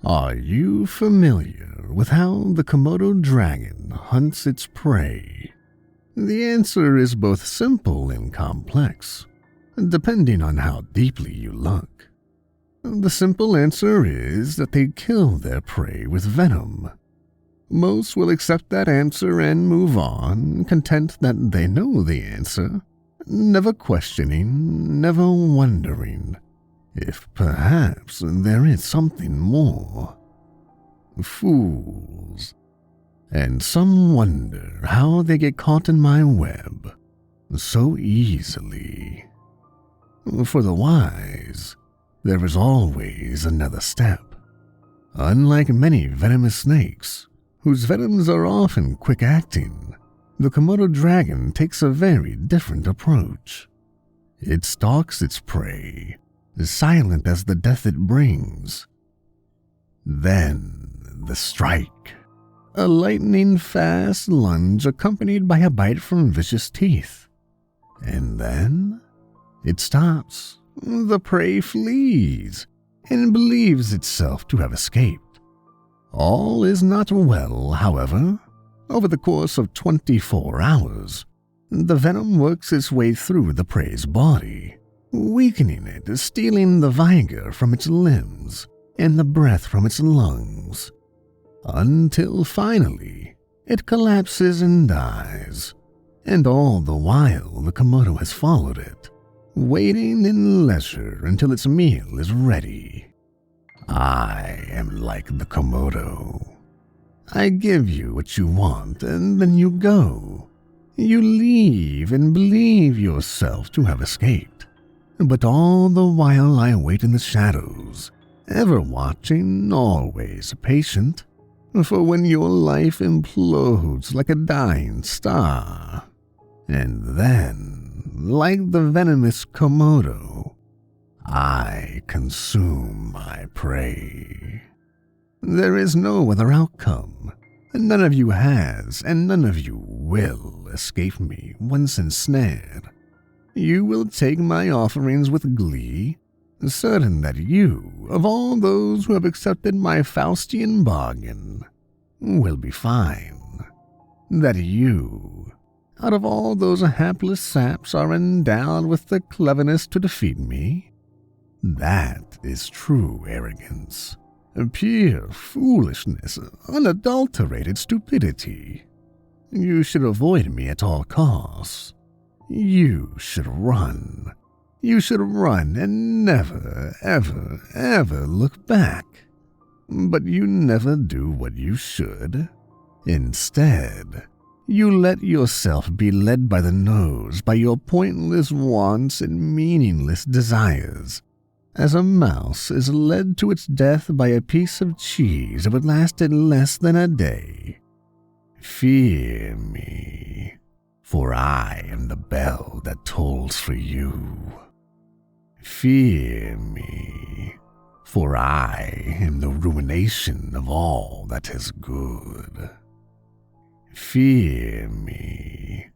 Are you familiar with how the Komodo dragon hunts its prey? The answer is both simple and complex, depending on how deeply you look. The simple answer is that they kill their prey with venom. Most will accept that answer and move on, content that they know the answer, never questioning, never wondering if perhaps there is something more. Fools. And some wonder how they get caught in my web so easily. For the wise, there is always another step. Unlike many venomous snakes, whose venoms are often quick-acting, the Komodo dragon takes a very different approach. It stalks its prey, silent as the death it brings. Then the strike. A lightning-fast lunge accompanied by a bite from vicious teeth. And then it stops. The prey flees and believes itself to have escaped. All is not well, however. Over the course of 24 hours, the venom works its way through the prey's body, weakening it, stealing the vigor from its limbs and the breath from its lungs, until finally it collapses and dies. And all the while the Komodo has followed it, waiting in leisure until its meal is ready. I am like the Komodo. I give you what you want, and then you go. You leave and believe yourself to have escaped. But all the while I wait in the shadows, ever watching, always patient, for when your life implodes like a dying star, and then, like the venomous Komodo, I consume my prey. There is no other outcome. None of you has, and none of you will escape me once ensnared. You will take my offerings with glee, certain that you, of all those who have accepted my Faustian bargain, will be fine. That you, out of all those hapless saps, are endowed with the cleverness to defeat me. That is true arrogance, pure foolishness, unadulterated stupidity. You should avoid me at all costs. You should run. You should run and never, ever, ever look back. But you never do what you should. Instead, you let yourself be led by the nose by your pointless wants and meaningless desires, as a mouse is led to its death by a piece of cheese that would last it less than a day. Fear me, for I am the bell that tolls for you. Fear me, for I am the ruination of all that is good. Fear me,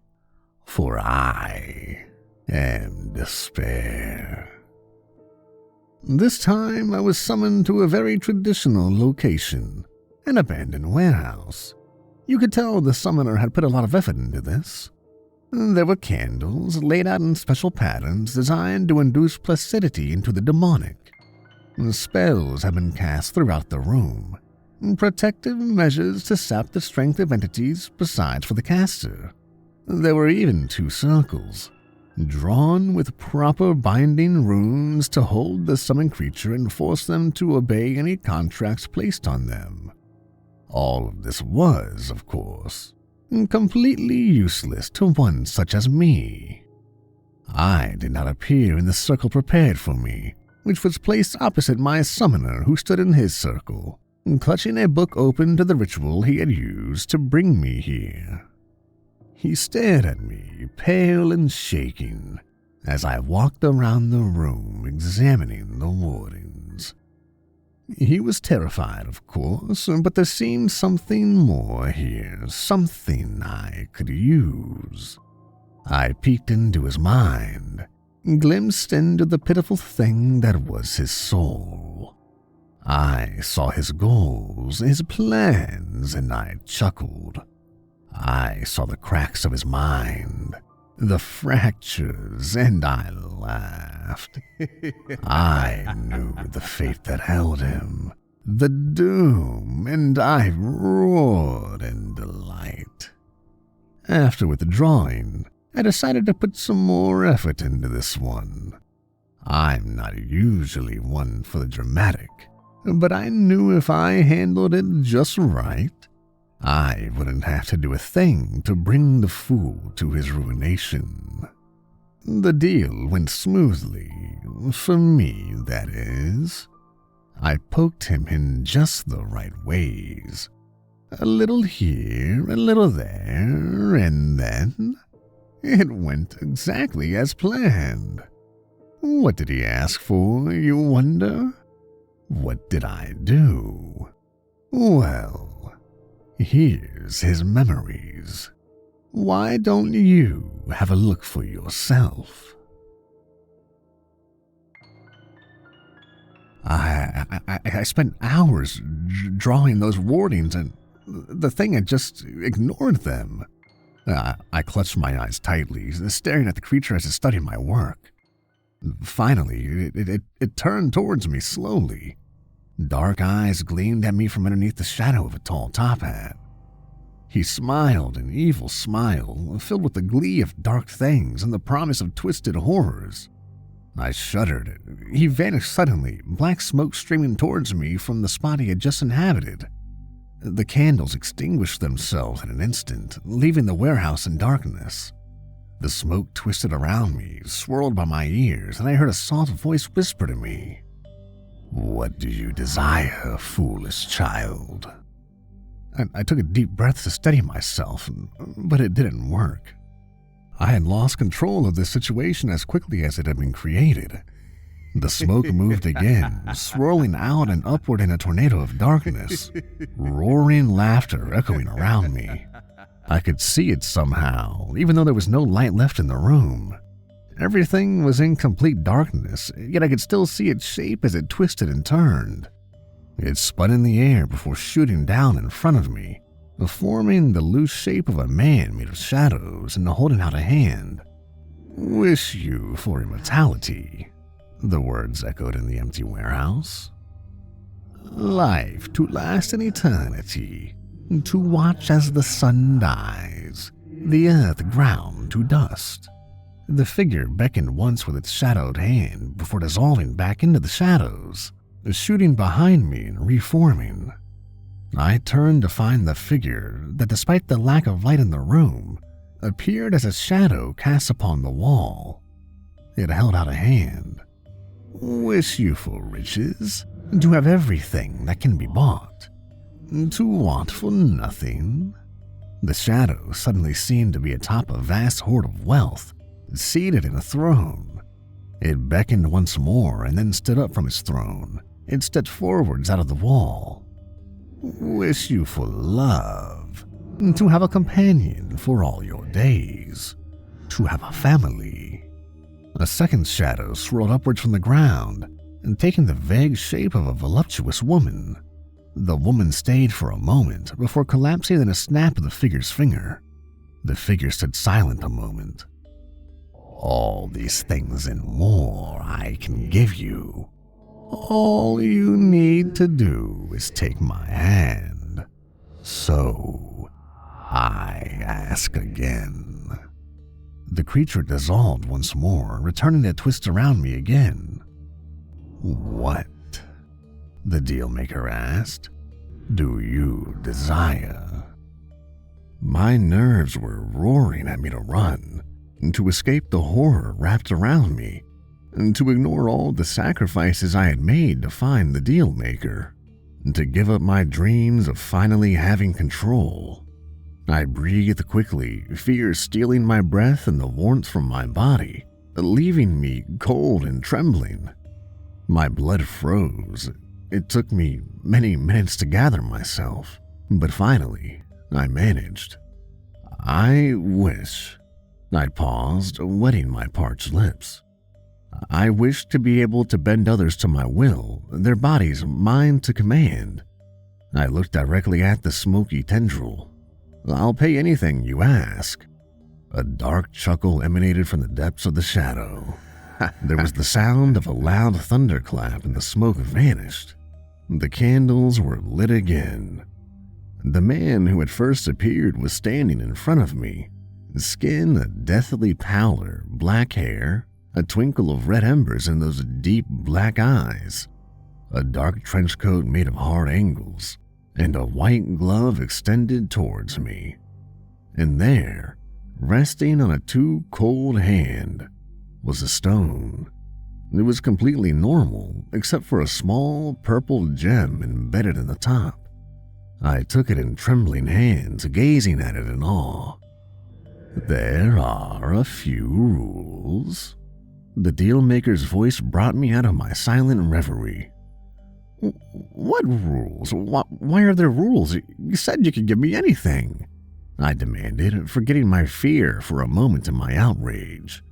for I am despair. This time I was summoned to a very traditional location, an abandoned warehouse. You could tell the summoner had put a lot of effort into this. There were candles laid out in special patterns designed to induce placidity into the demonic. Spells had been cast throughout the room, protective measures to sap the strength of entities besides for the caster. There were even 2 circles, drawn with proper binding runes to hold the summoned creature and force them to obey any contracts placed on them. All of this was, of course, completely useless to one such as me. I did not appear in the circle prepared for me, which was placed opposite my summoner who stood in his circle, clutching a book open to the ritual he had used to bring me here. He stared at me, pale and shaking, as I walked around the room examining the wardings. He was terrified, of course, but there seemed something more here, something I could use. I peeked into his mind, glimpsed into the pitiful thing that was his soul. I saw his goals, his plans, and I chuckled. I saw the cracks of his mind, the fractures, and I laughed. I knew the fate that held him, the doom, and I roared in delight. After withdrawing, I decided to put some more effort into this one. I'm not usually one for the dramatic, but I knew if I handled it just right, I wouldn't have to do a thing to bring the fool to his ruination. The deal went smoothly, for me, that is. I poked him in just the right ways. A little here, a little there, and then it went exactly as planned. What did he ask for, you wonder? What did I do? Well, here's his memories. Why don't you have a look for yourself? I spent hours drawing those wardings, and the thing had just ignored them. I clutched my eyes tightly, staring at the creature as it studied my work. Finally, it turned towards me slowly. Dark eyes gleamed at me from underneath the shadow of a tall top hat. He smiled an evil smile, filled with the glee of dark things and the promise of twisted horrors. I shuddered. He vanished suddenly, black smoke streaming towards me from the spot he had just inhabited. The candles extinguished themselves in an instant, leaving the warehouse in darkness. The smoke twisted around me, swirled by my ears, and I heard a soft voice whisper to me, "What do you desire, foolish child?" I took a deep breath to steady myself, but it didn't work. I had lost control of the situation as quickly as it had been created. The smoke moved again, swirling out and upward in a tornado of darkness, roaring laughter echoing around me. I could see it somehow, even though there was no light left in the room. Everything was in complete darkness, yet I could still see its shape as it twisted and turned. It spun in the air before shooting down in front of me, forming the loose shape of a man made of shadows and holding out a hand. "Wish you for immortality," the words echoed in the empty warehouse. "Life to last an eternity, to watch as the sun dies, the earth ground to dust." The figure beckoned once with its shadowed hand before dissolving back into the shadows, shooting behind me and reforming. I turned to find the figure that, despite the lack of light in the room, appeared as a shadow cast upon the wall. It held out a hand. "Wish you for riches, to have everything that can be bought, to want for nothing." The shadow suddenly seemed to be atop a vast hoard of wealth, seated in a throne. It beckoned once more and then stood up from its throne. It stepped forwards out of the wall. "Wish you for love, to have a companion for all your days, to have a family." A second shadow swirled upwards from the ground and taking the vague shape of a voluptuous woman. The woman stayed for a moment before collapsing in a snap of the figure's finger. The figure stood silent a moment. "All these things and more I can give you. All you need to do is take my hand. So, I ask again." The creature dissolved once more, returning to twist around me again. "What?" the Dealmaker asked. "Do you desire?" My nerves were roaring at me to run, to escape the horror wrapped around me, and to ignore all the sacrifices I had made to find the Dealmaker, to give up my dreams of finally having control. I breathed quickly, fear stealing my breath and the warmth from my body, leaving me cold and trembling. My blood froze. It took me many minutes to gather myself, but finally, I managed. "I wish." I paused, wetting my parched lips. I wished to be able to bend others to my will, their bodies mine to command. I looked directly at the smoky tendril. I'll pay anything you ask. A dark chuckle emanated from the depths of the shadow. There was the sound of a loud thunderclap and the smoke vanished. The candles were lit again. The man who had first appeared was standing in front of me, skin a deathly pallor, black hair, a twinkle of red embers in those deep black eyes, a dark trench coat made of hard angles, and a white glove extended towards me. And there, resting on a too cold hand, was a stone. It was completely normal, except for a small purple gem embedded in the top. I took it in trembling hands, gazing at it in awe. There are a few rules. The Dealmaker's voice brought me out of my silent reverie. What rules? Why are there rules? You said you could give me anything, I demanded, forgetting my fear for a moment in my outrage.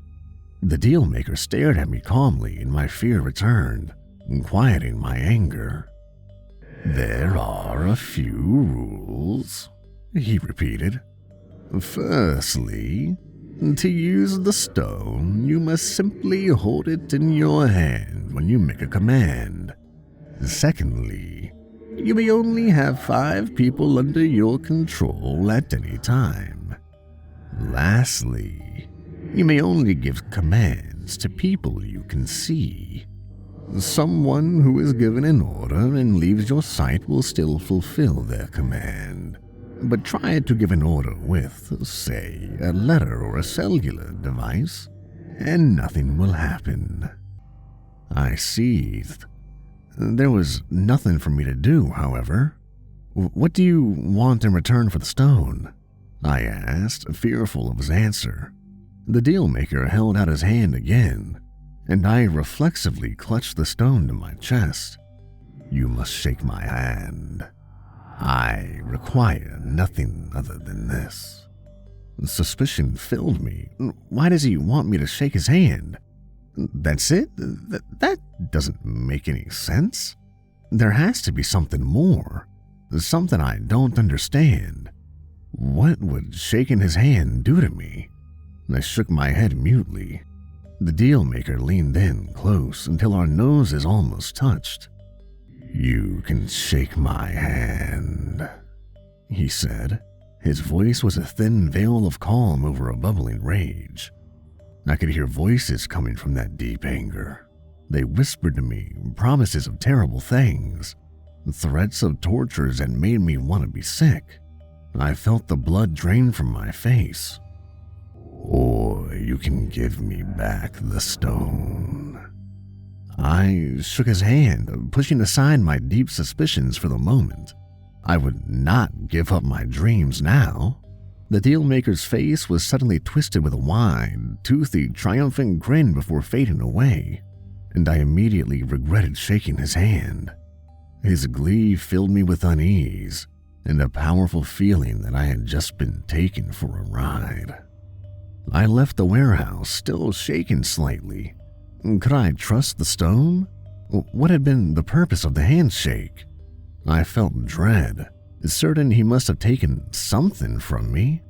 The Dealmaker stared at me calmly, and my fear returned, quieting my anger. There are a few rules, he repeated. Firstly, to use the stone, you must simply hold it in your hand when you make a command. Secondly, you may only have 5 people under your control at any time. Lastly, you may only give commands to people you can see. Someone who is given an order and leaves your sight will still fulfill their command, but try to give an order with, say, a letter or a cellular device, and nothing will happen. I seethed. There was nothing for me to do, however. What do you want in return for the stone? I asked, fearful of his answer. The Dealmaker held out his hand again, and I reflexively clutched the stone to my chest. You must shake my hand. I require nothing other than this. Suspicion filled me. Why does he want me to shake his hand? That's it? That doesn't make any sense. There has to be something more. Something I don't understand. What would shaking his hand do to me? I shook my head mutely. The Dealmaker leaned in close until our noses almost touched. You can shake my hand, he said. His voice was a thin veil of calm over a bubbling rage. I could hear voices coming from that deep anger. They whispered to me promises of terrible things, threats of tortures that made me want to be sick. I felt the blood drain from my face. Or you can give me back the stone. I shook his hand, pushing aside my deep suspicions for the moment. I would not give up my dreams now. The Dealmaker's face was suddenly twisted with a wide, toothy, triumphant grin before fading away, and I immediately regretted shaking his hand. His glee filled me with unease and a powerful feeling that I had just been taken for a ride. I left the warehouse, still shaking slightly. Could I trust the stone? What had been the purpose of the handshake? I felt dread, certain he must have taken something from me.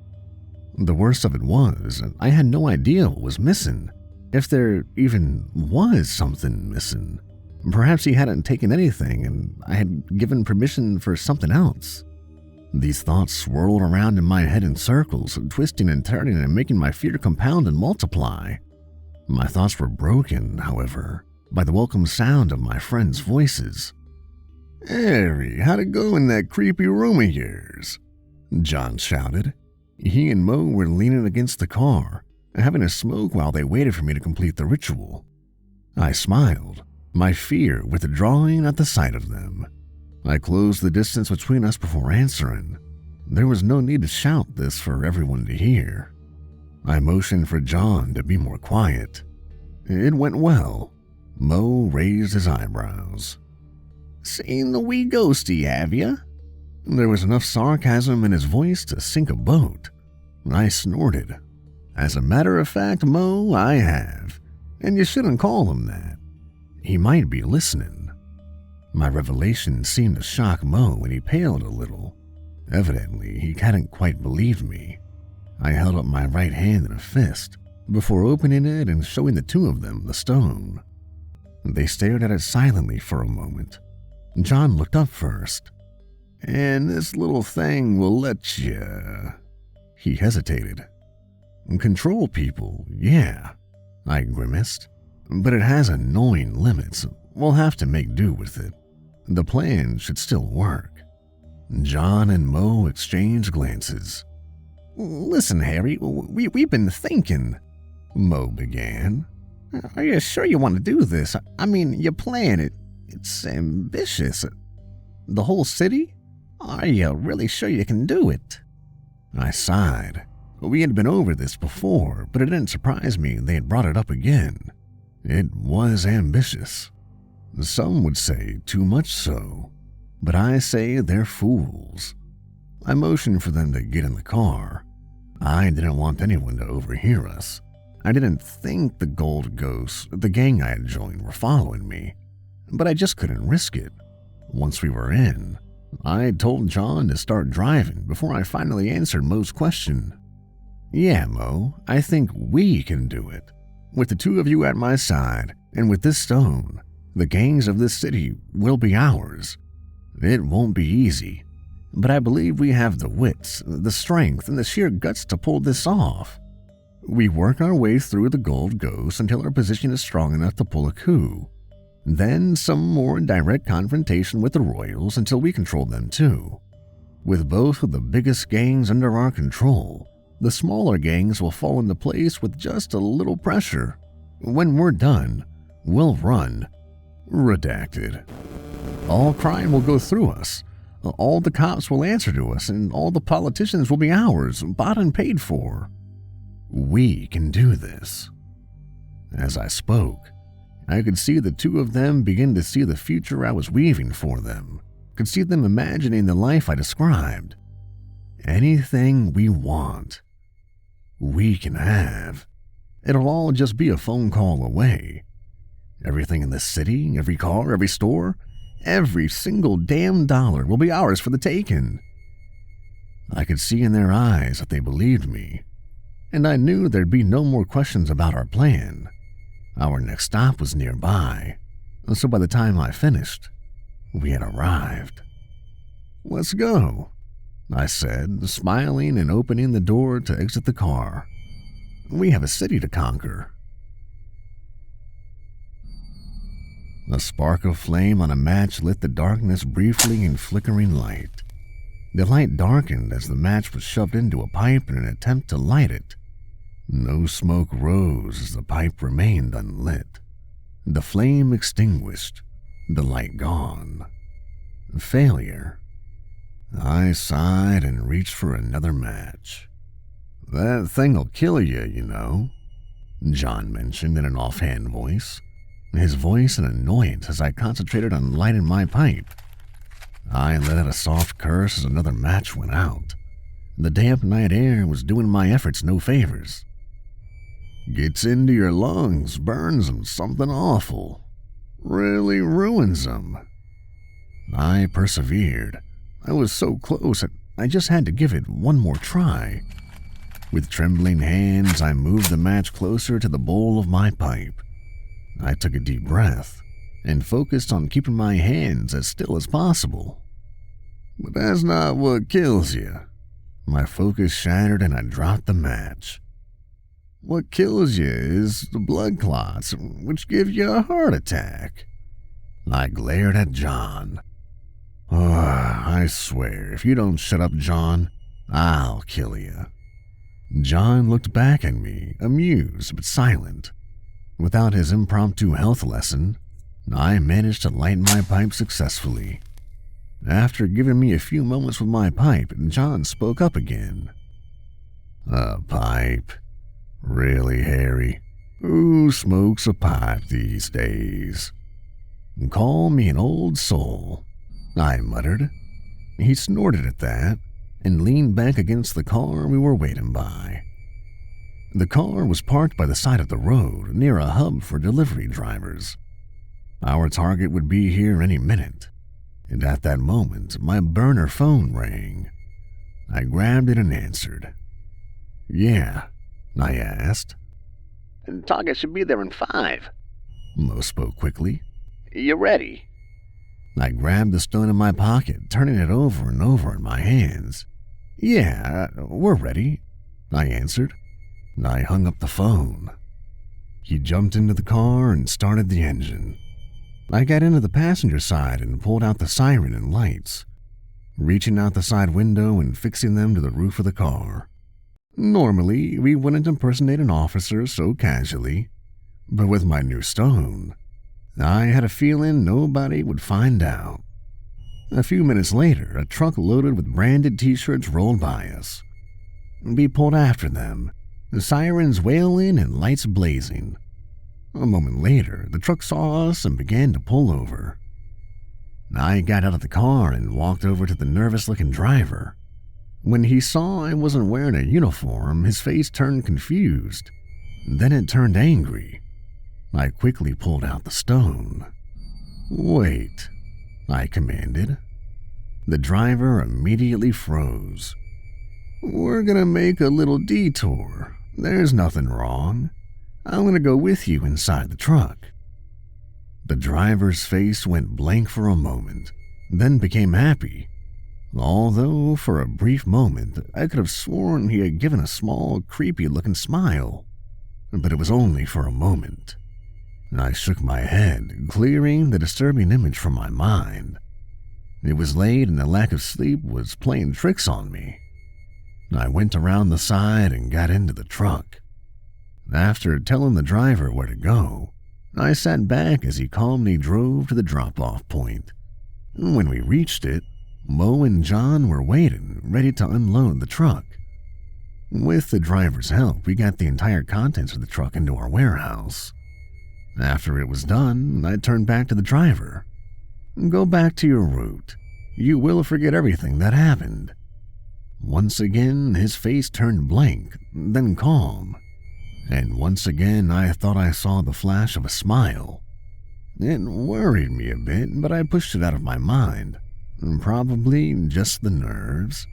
The worst of it was, I had no idea what was missing, if there even was something missing. Perhaps he hadn't taken anything and I had given permission for something else. These thoughts swirled around in my head in circles, twisting and turning and making my fear compound and multiply. My thoughts were broken, however, by the welcome sound of my friends' voices. "Harry, how'd it go in that creepy room of yours?" John shouted. He and Mo were leaning against the car, having a smoke while they waited for me to complete the ritual. I smiled, my fear withdrawing at the sight of them. I closed the distance between us before answering. There was no need to shout this for everyone to hear. I motioned for John to be more quiet. It went well. Mo raised his eyebrows. "Seen the wee ghosty, have ya?" There was enough sarcasm in his voice to sink a boat. I snorted. "As a matter of fact, Mo, I have. And you shouldn't call him that. He might be listening. My revelation seemed to shock Mo, and he paled a little. Evidently, he hadn't quite believed me. I held up my right hand in a fist before opening it and showing the two of them the stone. They stared at it silently for a moment. John looked up first. "And this little thing will let you..." He hesitated. "Control people, yeah," I grimaced. "But it has annoying limits. We'll have to make do with it. The plan should still work." John and Mo exchanged glances. "Listen, Harry, we've been thinking," Mo began. "Are you sure you want to do this? I mean, your plan, it's ambitious. The whole city? Are you really sure you can do it?" I sighed. We had been over this before, but it didn't surprise me they had brought it up again. It was ambitious. Some would say too much so, but I say they're fools. I motioned for them to get in the car. I didn't want anyone to overhear us. I didn't think the Gold Ghosts, the gang I had joined, were following me, but I just couldn't risk it. Once we were in, I told John to start driving before I finally answered Mo's question. "Yeah, Mo, I think we can do it. With the two of you at my side, and with this stone, the gangs of this city will be ours. It won't be easy, but I believe we have the wits, the strength, and the sheer guts to pull this off. We work our way through the Gold Ghosts until our position is strong enough to pull a coup. Then some more direct confrontation with the Royals until we control them too. With both of the biggest gangs under our control, the smaller gangs will fall into place with just a little pressure. When we're done, we'll run. Redacted. All crime will go through us. All the cops will answer to us, and all the politicians will be ours, bought and paid for. We can do this." As I spoke, I could see the two of them begin to see the future I was weaving for them, could see them imagining the life I described. Anything we want, we can have. It'll all just be a phone call away. Everything in the city, every car, every store, every single damn dollar will be ours for the taking. I could see in their eyes that they believed me, and I knew there'd be no more questions about our plan. Our next stop was nearby, so by the time I finished, we had arrived. "Let's go," I said, smiling and opening the door to exit the car. "We have a city to conquer." A spark of flame on a match lit the darkness briefly in flickering light. The light darkened as the match was shoved into a pipe in an attempt to light it. No smoke rose as the pipe remained unlit. The flame extinguished, the light gone. Failure. I sighed and reached for another match. "That thing'll kill you, you know," John mentioned in an offhand voice, his voice an annoyance as I concentrated on lighting my pipe. I let out a soft curse as another match went out. The damp night air was doing my efforts no favors. "Gets into your lungs, burns them something awful. Really ruins them." I persevered. I was so close that I just had to give it one more try. With trembling hands, I moved the match closer to the bowl of my pipe. I took a deep breath and focused on keeping my hands as still as possible. "But that's not what kills you." My focus shattered and I dropped the match. "What kills you is the blood clots, which give you a heart attack." I glared at John. I swear, if you don't shut up, John, I'll kill you." John looked back at me, amused but silent. Without his impromptu health lesson, I managed to light my pipe successfully. After giving me a few moments with my pipe, John spoke up again. "A pipe? Really, Harry? Who smokes a pipe these days?" "Call me an old soul," I muttered. He snorted at that and leaned back against the car we were waiting by. The car was parked by the side of the road near a hub for delivery drivers. Our target would be here any minute, and at that moment, my burner phone rang. I grabbed it and answered. "Yeah," I asked. "Target should be there in 5. Mo spoke quickly. "You ready?" I grabbed the stone in my pocket, turning it over and over in my hands. "Yeah, we're ready," I answered. I hung up the phone. He jumped into the car and started the engine. I got into the passenger side and pulled out the siren and lights, reaching out the side window and fixing them to the roof of the car. Normally, we wouldn't impersonate an officer so casually, but with my new stone, I had a feeling nobody would find out. A few minutes later, a truck loaded with branded t-shirts rolled by us. We pulled after them, the sirens wailing and lights blazing. A moment later, the truck saw us and began to pull over. I got out of the car and walked over to the nervous-looking driver. When he saw I wasn't wearing a uniform, his face turned confused. Then it turned angry. I quickly pulled out the stone. "Wait," I commanded. The driver immediately froze. "We're gonna make a little detour. There's nothing wrong. I'm gonna go with you inside the truck." The driver's face went blank for a moment, then became happy. Although for a brief moment, I could have sworn he had given a small, creepy-looking smile. But it was only for a moment. I shook my head, clearing the disturbing image from my mind. It was late and the lack of sleep was playing tricks on me. I went around the side and got into the truck. After telling the driver where to go, I sat back as he calmly drove to the drop-off point. When we reached it, Mo and John were waiting, ready to unload the truck. With the driver's help, we got the entire contents of the truck into our warehouse. After it was done, I turned back to the driver. "Go back to your route. You will forget everything that happened." Once again, his face turned blank, then calm. And once again, I thought I saw the flash of a smile. It worried me a bit, but I pushed it out of my mind. Probably just the nerves.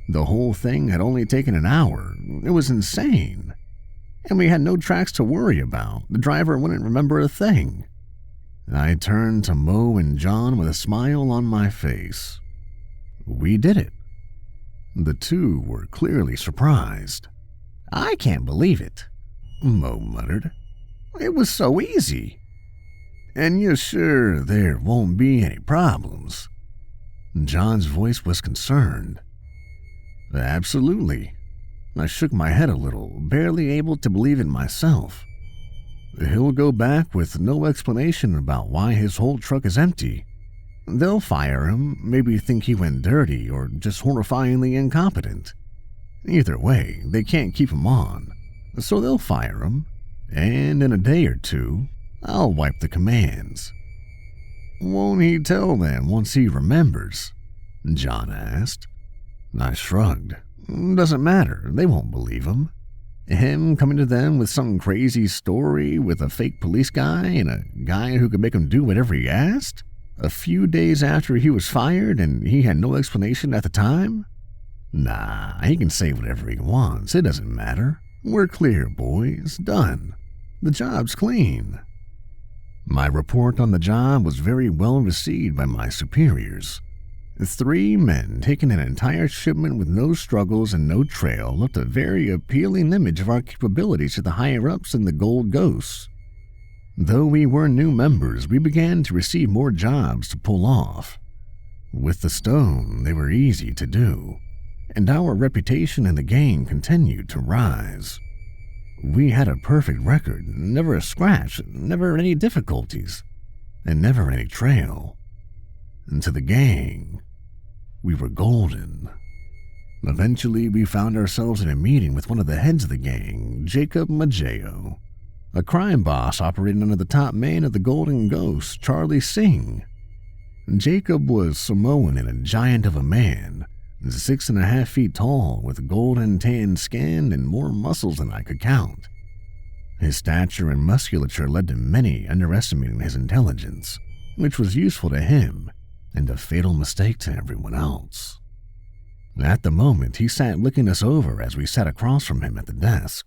The whole thing had only taken an hour. It was insane. And we had no tracks to worry about. The driver wouldn't remember a thing. I turned to Mo and John with a smile on my face. We did it. The two were clearly surprised. "I can't believe it," Mo muttered. "It was so easy." "And you're sure there won't be any problems?" John's voice was concerned. "Absolutely." I shook my head a little, barely able to believe it myself. "He'll go back with no explanation about why his whole truck is empty. They'll fire him, maybe think he went dirty or just horrifyingly incompetent. Either way, they can't keep him on, so they'll fire him, and in a day or two, I'll wipe the commands." "Won't he tell them once he remembers?" John asked. I shrugged. "Doesn't matter, they won't believe him. Him coming to them with some crazy story with a fake police guy and a guy who could make him do whatever he asked? A few days after he was fired and he had no explanation at the time? Nah, he can say whatever he wants, it doesn't matter. We're clear, boys, done. The job's clean." My report on the job was very well received by my superiors. 3 men taking an entire shipment with no struggles and no trail left a very appealing image of our capabilities to the higher-ups in the Gold Ghosts. Though we were new members, we began to receive more jobs to pull off. With the stone, they were easy to do, and our reputation in the gang continued to rise. We had a perfect record, never a scratch, never any difficulties, and never any trail. And to the gang, we were golden. Eventually, we found ourselves in a meeting with one of the heads of the gang, Jacob Maggio, a crime boss operating under the top man of the Golden Ghost, Charlie Singh. Jacob was Samoan and a giant of a man, 6.5 feet tall with golden tan skin and more muscles than I could count. His stature and musculature led to many underestimating his intelligence, which was useful to him and a fatal mistake to everyone else. At the moment, he sat looking us over as we sat across from him at the desk.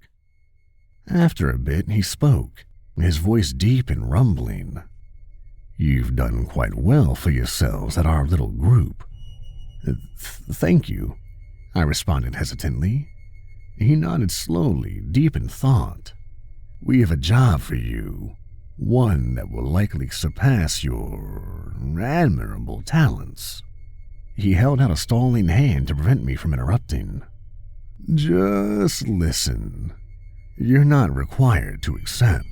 After a bit, he spoke, his voice deep and rumbling. "You've done quite well for yourselves at our little group." Thank you," I responded hesitantly. He nodded slowly, deep in thought. "We have a job for you, one that will likely surpass your admirable talents." He held out a stalling hand to prevent me from interrupting. "Just listen. You're not required to accept.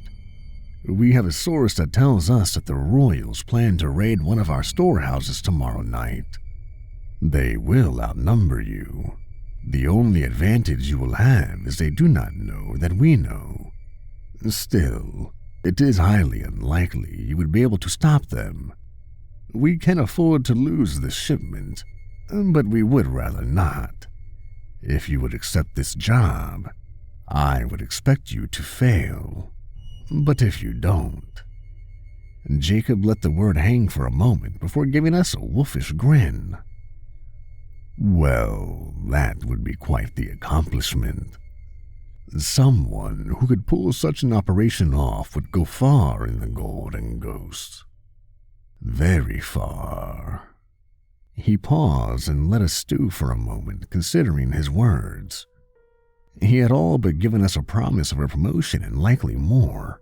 We have a source that tells us that the Royals plan to raid one of our storehouses tomorrow night. They will outnumber you. The only advantage you will have is they do not know that we know. Still, it is highly unlikely you would be able to stop them. We can afford to lose this shipment, but we would rather not. If you would accept this job, I would expect you to fail. But if you don't..." Jacob let the word hang for a moment before giving us a wolfish grin. "Well, that would be quite the accomplishment. Someone who could pull such an operation off would go far in the Golden Ghost. Very far." He paused and let us stew for a moment, considering his words. He had all but given us a promise of a promotion and likely more,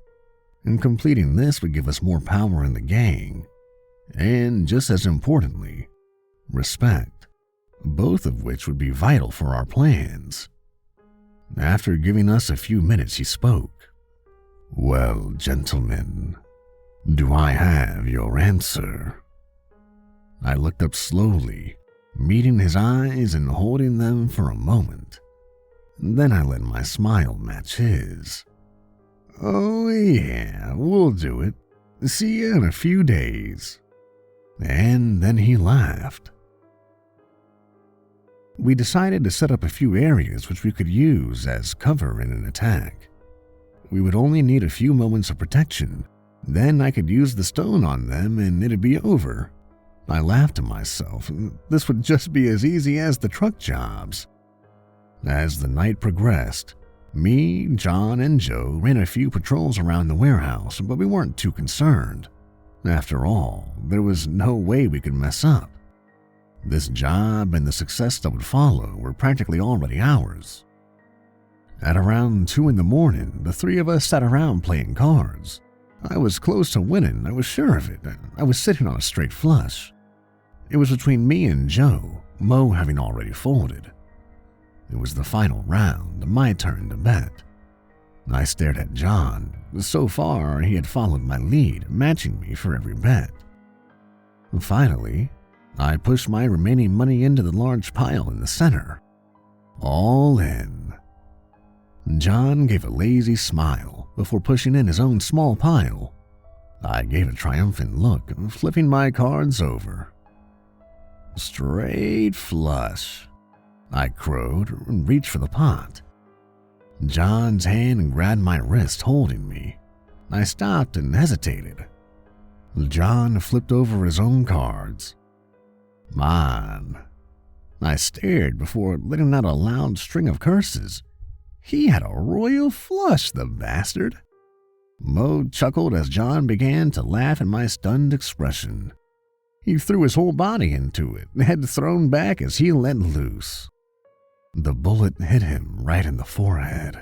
and completing this would give us more power in the gang, and just as importantly, respect, both of which would be vital for our plans. After giving us a few minutes, he spoke. "Well, gentlemen, do I have your answer?" I looked up slowly, meeting his eyes and holding them for a moment. Then I let my smile match his. "Oh yeah, we'll do it. See you in a few days." And then he laughed. We decided to set up a few areas which we could use as cover in an attack. We would only need a few moments of protection, then I could use the stone on them and it'd be over. I laughed to myself. This would just be as easy as the truck jobs. As the night progressed, me, John, and Joe ran a few patrols around the warehouse, but we weren't too concerned. After all, there was no way we could mess up. This job and the success that would follow were practically already ours. At around 2 in the morning, the three of us sat around playing cards. I was close to winning, I was sure of it. I was sitting on a straight flush. It was between me and Joe, Mo having already folded. It was the final round, my turn to bet. I stared at John. So far, he had followed my lead, matching me for every bet. Finally, I pushed my remaining money into the large pile in the center. All in. John gave a lazy smile before pushing in his own small pile. I gave a triumphant look, flipping my cards over. "Straight flush," I crowed and reached for the pot. John's hand grabbed my wrist, holding me. I stopped and hesitated. John flipped over his own cards. Mine. I stared before letting out a loud string of curses. He had a royal flush, the bastard. Mo chuckled as John began to laugh at my stunned expression. He threw his whole body into it, head thrown back as he let loose. The bullet hit him right in the forehead.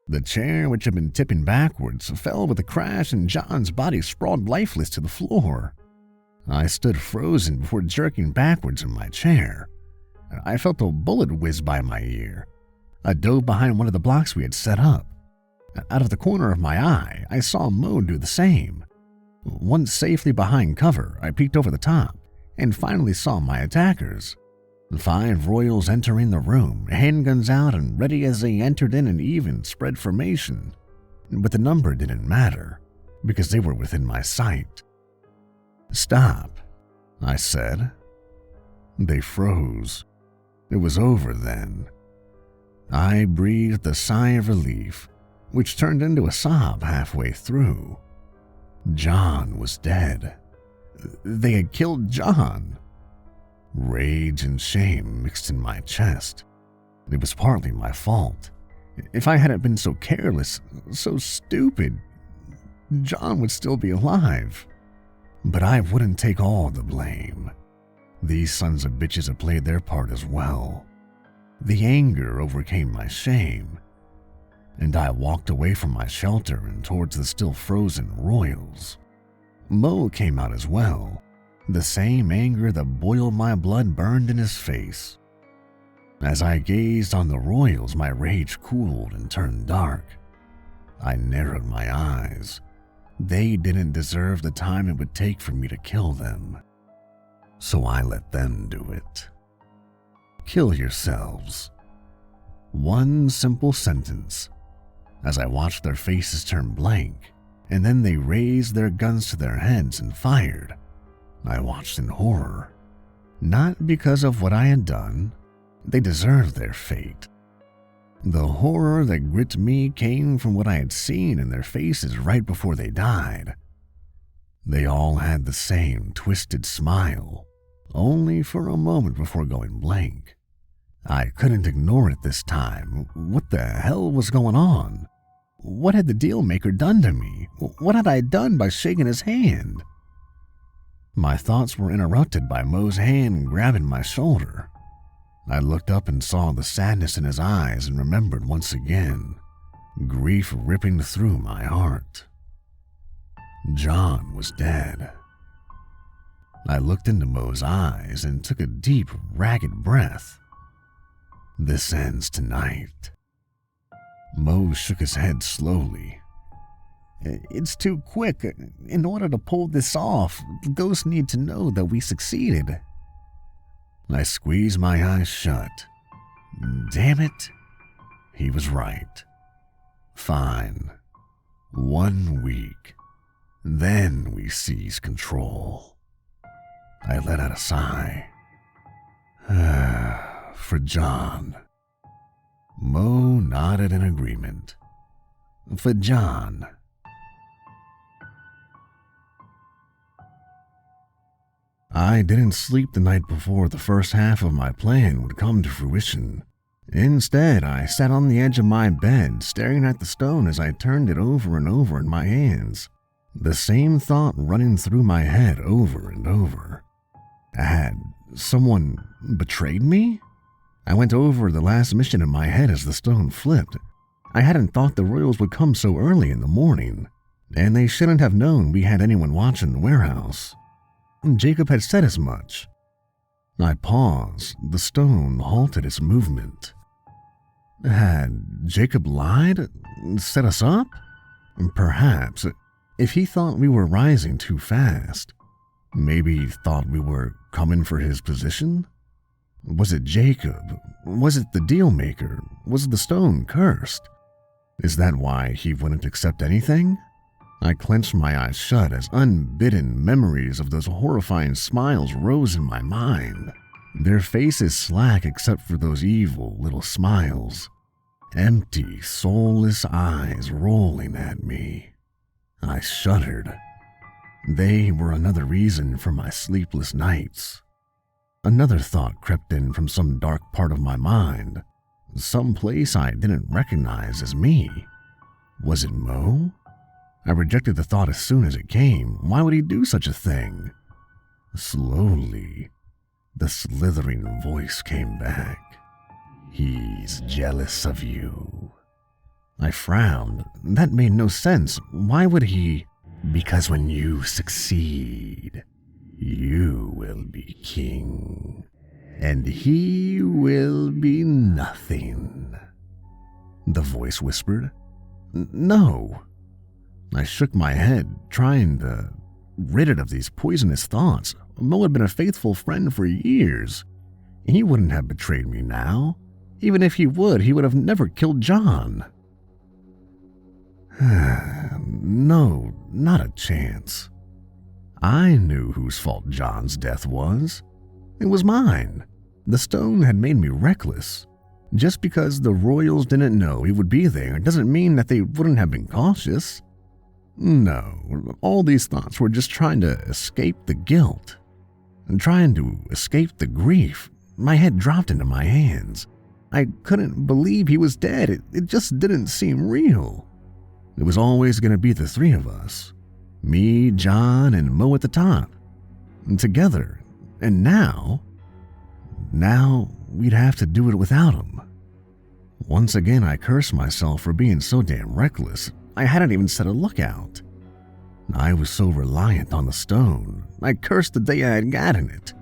The chair, which had been tipping backwards, fell with a crash and John's body sprawled lifeless to the floor. I stood frozen before jerking backwards in my chair. I felt a bullet whiz by my ear. I dove behind one of the blocks we had set up. Out of the corner of my eye, I saw Mo do the same. Once safely behind cover, I peeked over the top and finally saw my attackers. 5 royals entering the room, handguns out and ready as they entered in an even spread formation. But the number didn't matter, because they were within my sight. "Stop," I said. They froze. It was over then. I breathed a sigh of relief, which turned into a sob halfway through. John was dead. They had killed John. Rage and shame mixed in my chest. It was partly my fault. If I hadn't been so careless, so stupid, John would still be alive. But I wouldn't take all the blame. These sons of bitches had played their part as well. The anger overcame my shame, and I walked away from my shelter and towards the still frozen royals. Mo came out as well. The same anger that boiled my blood burned in his face. As I gazed on the royals, my rage cooled and turned dark. I narrowed my eyes. They didn't deserve the time it would take for me to kill them. So I let them do it. Kill yourselves. One simple sentence. As I watched their faces turn blank, and then they raised their guns to their heads and fired. I watched in horror. Not because of what I had done. They deserved their fate. The horror that gripped me came from what I had seen in their faces right before they died. They all had the same twisted smile, only for a moment before going blank. I couldn't ignore it this time. What the hell was going on? What had the Dealmaker done to me? What had I done by shaking his hand? My thoughts were interrupted by Mo's hand grabbing my shoulder. I looked up and saw the sadness in his eyes and remembered once again, grief ripping through my heart. John was dead. I looked into Mo's eyes and took a deep, ragged breath. This ends tonight. Mo shook his head slowly. It's too quick. In order to pull this off, the ghosts need to know that we succeeded. I squeezed my eyes shut. Damn it. He was right. Fine. 1 week. Then we seize control. I let out a sigh. For John. Mo nodded in agreement. For John. I didn't sleep the night before the first half of my plan would come to fruition. Instead, I sat on the edge of my bed, staring at the stone as I turned it over and over in my hands. The same thought running through my head over and over. Had someone betrayed me? I went over the last mission in my head as the stone flipped. I hadn't thought the royals would come so early in the morning, and they shouldn't have known we had anyone watching the warehouse. Jacob had said as much. I paused. The stone halted its movement. Had Jacob lied? Set us up? Perhaps. If he thought we were rising too fast. Maybe he thought we were coming for his position? Was it Jacob? Was it the Dealmaker? Was the stone cursed? Is that why he wouldn't accept anything? I clenched my eyes shut as unbidden memories of those horrifying smiles rose in my mind. Their faces slack except for those evil little smiles. Empty, soulless eyes rolling at me. I shuddered. They were another reason for my sleepless nights. Another thought crept in from some dark part of my mind. Some place I didn't recognize as me. Was it Mo? I rejected the thought as soon as it came. Why would he do such a thing? Slowly, the slithering voice came back. He's jealous of you. I frowned. That made no sense. Why would he? Because when you succeed, you will be king, and he will be nothing. The voice whispered. No. I shook my head, trying to rid it of these poisonous thoughts. Mo had been a faithful friend for years. He wouldn't have betrayed me now. Even if he would have never killed John. No, not a chance. I knew whose fault John's death was. It was mine. The stone had made me reckless. Just because the royals didn't know he would be there doesn't mean that they wouldn't have been cautious. No, all these thoughts were just trying to escape the guilt. And trying to escape the grief. My head dropped into my hands. I couldn't believe he was dead. It just didn't seem real. It was always going to be the three of us. Me, John, and Mo at the top. And together. And now we'd have to do it without him. Once again, I cursed myself for being so damn reckless. I hadn't even set a lookout. I was so reliant on the stone. I cursed the day I had gotten it.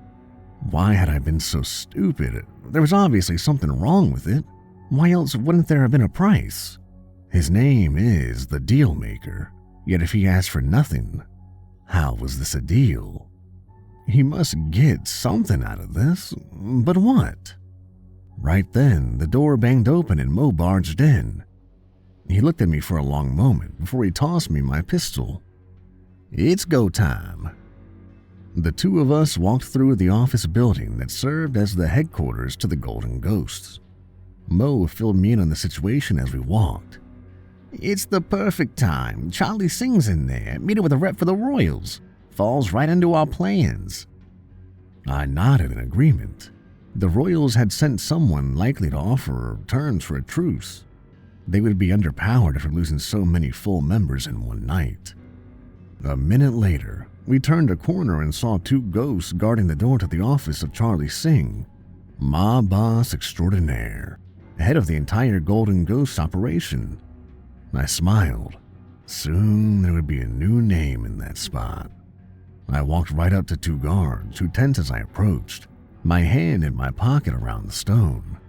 Why had I been so stupid? There was obviously something wrong with it. Why else wouldn't there have been a price? His name is the Dealmaker, yet if he asked for nothing, how was this a deal? He must get something out of this, but what? Right then, the door banged open and Mo barged in. He looked at me for a long moment before he tossed me my pistol. It's go time. The two of us walked through the office building that served as the headquarters to the Golden Ghosts. Mo filled me in on the situation as we walked. It's the perfect time. Charlie Sing's in there, meeting with a rep for the Royals. Falls right into our plans. I nodded in agreement. The Royals had sent someone likely to offer terms for a truce. They would be underpowered after losing so many full members in one night. A minute later, we turned a corner and saw two ghosts guarding the door to the office of Charlie Sing, mob boss extraordinaire, head of the entire Golden Ghost operation. I smiled. Soon there would be a new name in that spot. I walked right up to two guards who tensed as I approached, my hand in my pocket around the stone.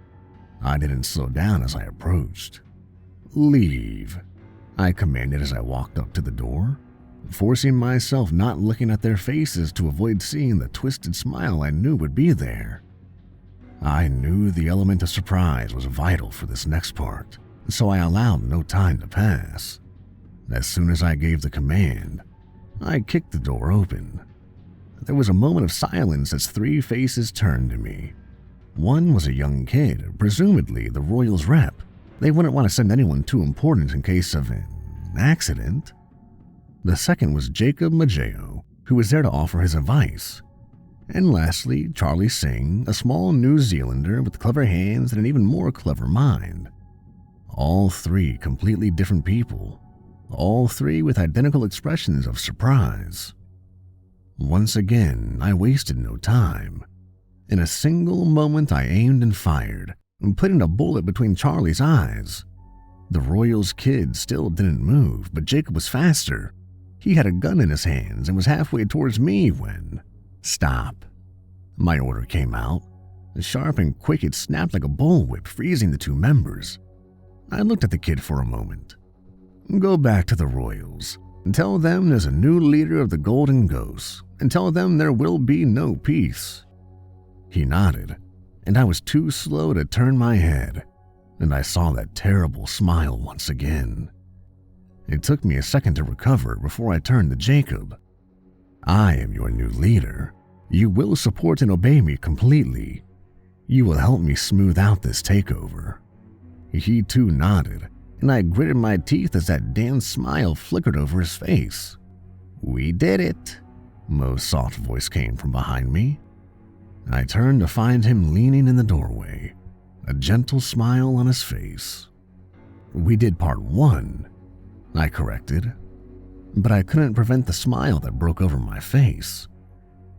I didn't slow down as I approached. Leave, I commanded as I walked up to the door, forcing myself not looking at their faces to avoid seeing the twisted smile I knew would be there. I knew the element of surprise was vital for this next part, so I allowed no time to pass. As soon as I gave the command, I kicked the door open. There was a moment of silence as three faces turned to me. One was a young kid, presumably the Royals rep. They wouldn't want to send anyone too important in case of an accident. The second was Jacob Maggio, who was there to offer his advice. And lastly, Charlie Sing, a small New Zealander with clever hands and an even more clever mind. All three completely different people. All three with identical expressions of surprise. Once again, I wasted no time. In a single moment, I aimed and fired, putting a bullet between Charlie's eyes. The Royals kid still didn't move, but Jacob was faster. He had a gun in his hands and was halfway towards me when... Stop. My order came out. Sharp and quick, it snapped like a bullwhip, freezing the two members. I looked at the kid for a moment. Go back to the Royals and tell them there's a new leader of the Golden Ghosts, and tell them there will be no peace. He nodded, and I was too slow to turn my head, and I saw that terrible smile once again. It took me a second to recover before I turned to Jacob. I am your new leader. You will support and obey me completely. You will help me smooth out this takeover. He too nodded, and I gritted my teeth as that damn smile flickered over his face. We did it, Mo's soft voice came from behind me. I turned to find him leaning in the doorway, a gentle smile on his face. We did part one, I corrected, but I couldn't prevent the smile that broke over my face.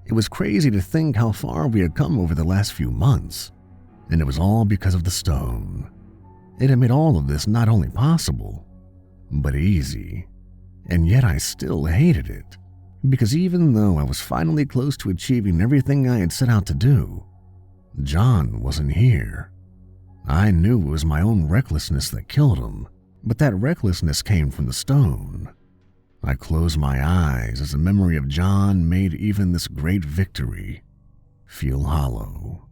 It was crazy to think how far we had come over the last few months, and it was all because of the stone. It had made all of this not only possible, but easy. And yet I still hated it, because even though I was finally close to achieving everything I had set out to do, John wasn't here. I knew it was my own recklessness that killed him, but that recklessness came from the stone. I closed my eyes as the memory of John made even this great victory feel hollow.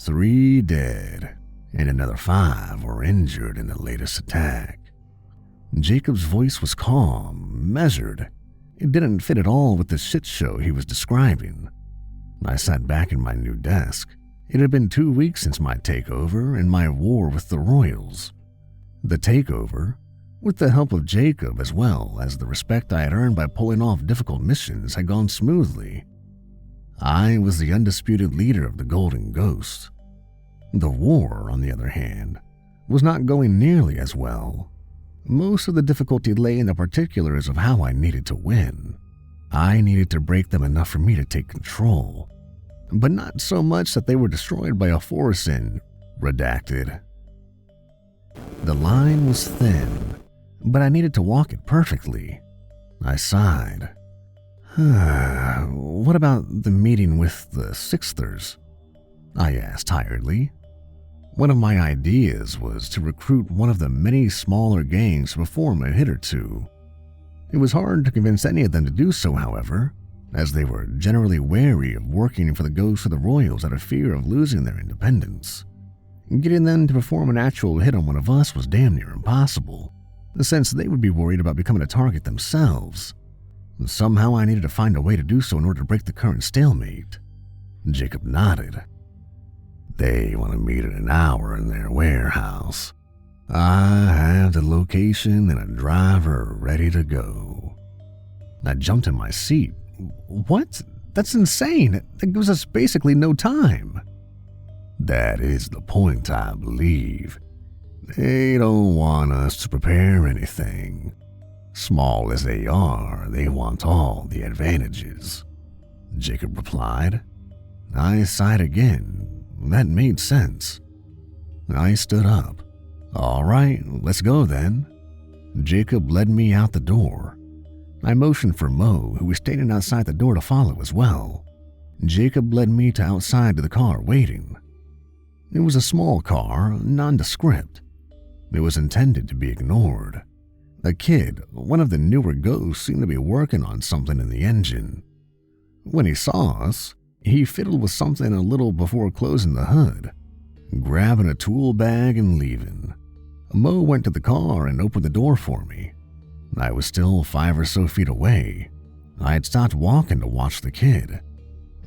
3 dead, and another 5 were injured in the latest attack. Jacob's voice was calm, measured, It didn't fit at all with the shit show he was describing. I sat back in my new desk. It had been 2 weeks since my takeover and my war with the Royals. The takeover, with the help of Jacob as well as the respect I had earned by pulling off difficult missions, had gone smoothly. I was the undisputed leader of the Golden Ghost. The war, on the other hand, was not going nearly as well. Most of the difficulty lay in the particulars of how I needed to win. I needed to break them enough for me to take control, but not so much that they were destroyed by a force in redacted. The line was thin, but I needed to walk it perfectly. I sighed. What about the meeting with the Sixthers? I asked tiredly. One of my ideas was to recruit one of the many smaller gangs to perform a hit or two. It was hard to convince any of them to do so, however, as they were generally wary of working for the ghosts of the Royals out of fear of losing their independence. Getting them to perform an actual hit on one of us was damn near impossible, since they would be worried about becoming a target themselves. Somehow I needed to find a way to do so in order to break the current stalemate. Jacob nodded. They want to meet in an hour in their warehouse. I have the location and a driver ready to go. I jumped in my seat. What? That's insane. That gives us basically no time. That is the point, I believe. They don't want us to prepare anything. Small as they are, they want all the advantages, Jacob replied. I sighed again. That made sense. I stood up. All right, let's go then. Jacob led me out the door. I motioned for Mo, who was standing outside the door, to follow as well. Jacob led me to outside to the car waiting. It was a small car, nondescript. It was intended to be ignored. A kid, one of the newer ghosts, seemed to be working on something in the engine. When he saw us, he fiddled with something a little before closing the hood, grabbing a tool bag and leaving. Mo went to the car and opened the door for me. I was still 5 or so feet away. I had stopped walking to watch the kid.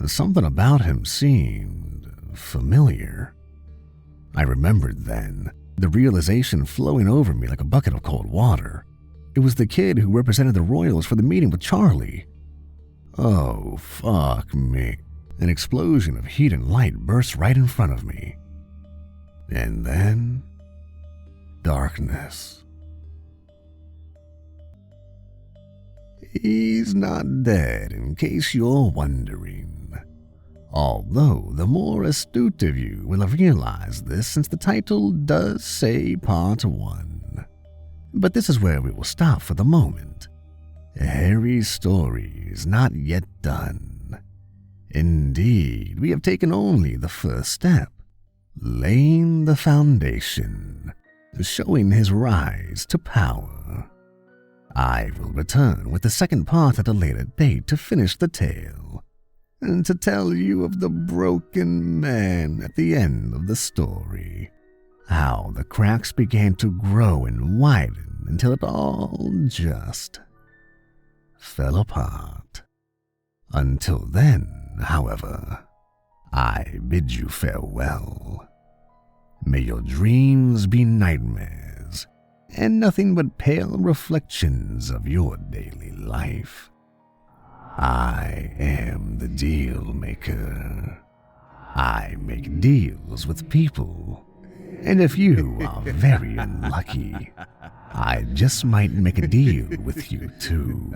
Something about him seemed familiar. I remembered then, the realization flowing over me like a bucket of cold water. It was the kid who represented the Royals for the meeting with Charlie. Oh, fuck me. An explosion of heat and light burst right in front of me. And then, darkness. He's not dead, in case you're wondering. Although the more astute of you will have realized this, since the title does say Part 1. But this is where we will stop for the moment. Harry's story is not yet done. Indeed, we have taken only the first step, laying the foundation, showing his rise to power. I will return with the second part at a later date to finish the tale, and to tell you of the broken man at the end of the story, how the cracks began to grow and widen until it all just fell apart. Until then, however, I bid you farewell. May your dreams be nightmares, and nothing but pale reflections of your daily life. I am the Dealmaker. I make deals with people, and if you are very unlucky, I just might make a deal with you too.